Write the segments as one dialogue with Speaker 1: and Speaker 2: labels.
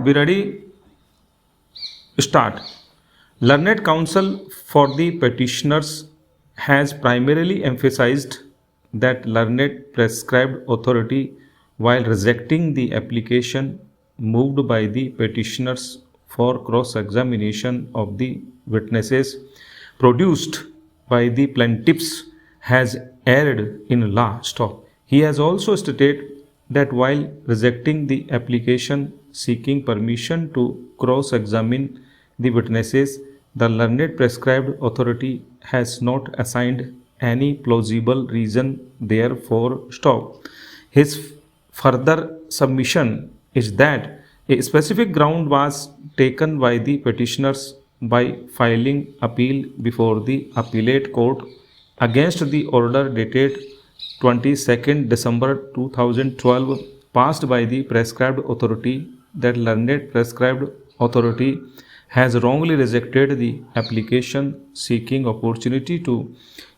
Speaker 1: we ready? Start. Learned counsel for the petitioners has primarily emphasized that learned prescribed authority while rejecting the application moved by the petitioners for cross examination of the witnesses produced by the plaintiffs has erred in law. Stop. He has also stated that while rejecting the application seeking permission to cross examine the witnesses, the learned prescribed authority has not assigned any plausible reason therefore stop. His further submission is that a specific ground was taken by the petitioners by filing appeal before the appellate court against the order dated 22nd December 2012 passed by the prescribed authority. That learned prescribed authority has wrongly rejected the application seeking opportunity to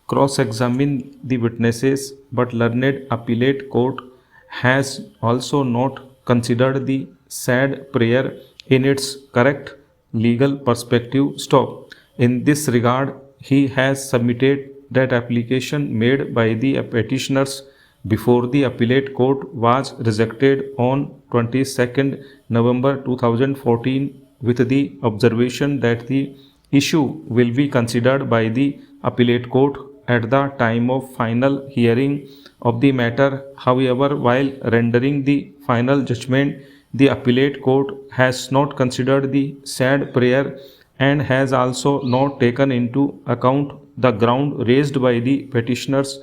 Speaker 1: cross-examine the witnesses, but learned appellate court has also not considered the said prayer in its correct legal perspective. Stop. In this regard, he has submitted that application made by the petitioners before the appellate court was rejected on 22nd November 2014 with the observation that the issue will be considered by the appellate court at the time of final hearing of the matter. However, while rendering the final judgment, the appellate court has not considered the said prayer and has also not taken into account the ground raised by the petitioners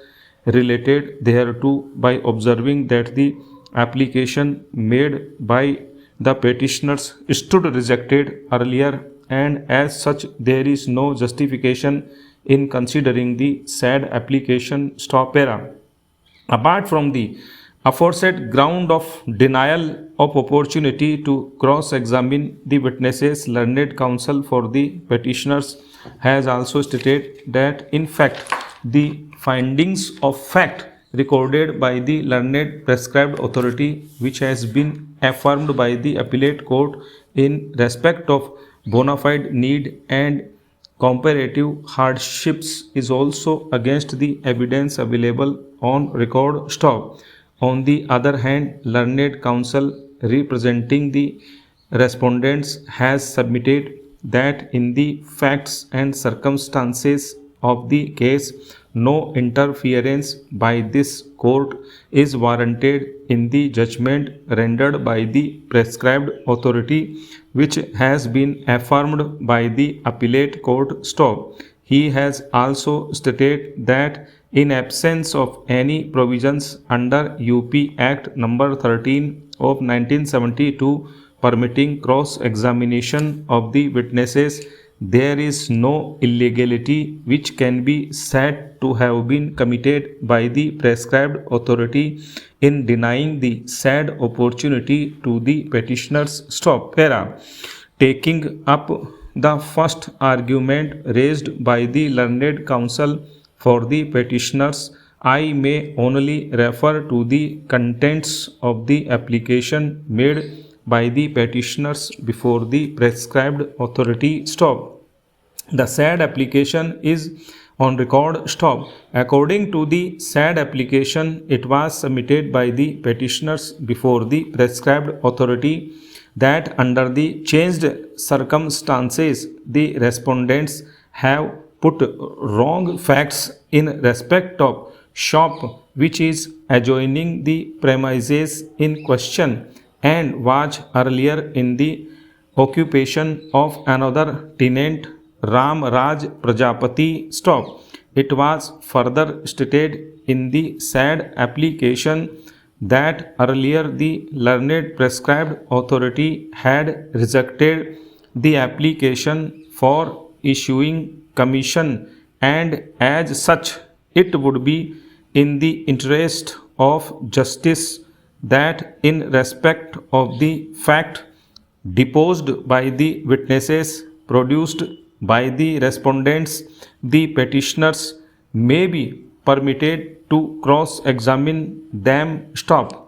Speaker 1: related thereto by observing that the application made by the petitioners stood rejected earlier, and as such there is no justification in considering the said application. Stop. Para. Apart from the aforesaid ground of denial of opportunity to cross-examine the witnesses, learned counsel for the petitioners has also stated that in fact the findings of fact recorded by the learned prescribed authority, which has been affirmed by the appellate court in respect of bona fide need and comparative hardships, is also against the evidence available on record. Stop. On the other hand, learned counsel representing the respondents has submitted that in the facts and circumstances of the case, no interference by this court is warranted in the judgment rendered by the prescribed authority, which has been affirmed by the appellate court. Stop. He has also stated that in absence of any provisions under UP Act number 13 of 1972 permitting cross-examination of the witnesses, there is no illegality which can be said to have been committed by the prescribed authority in denying the said opportunity to the petitioners. Stop. Para. Taking up the first argument raised by the learned counsel for the petitioners, I may only refer to the contents of the application made by the petitioners before the prescribed authority. Stop. The said application is on record. Stop. According to the said application, it was submitted by the petitioners before the prescribed authority that under the changed circumstances, the respondents have put wrong facts in respect of shop which is adjoining the premises in question and was earlier in the occupation of another tenant, Ram Raj Prajapati. Stop. It was further stated in the said application that earlier the learned prescribed authority had rejected the application for issuing commission, and as such it would be in the interest of justice that in respect of the fact deposed by the witnesses produced by the respondents, the petitioners may be permitted to cross-examine them. Stop.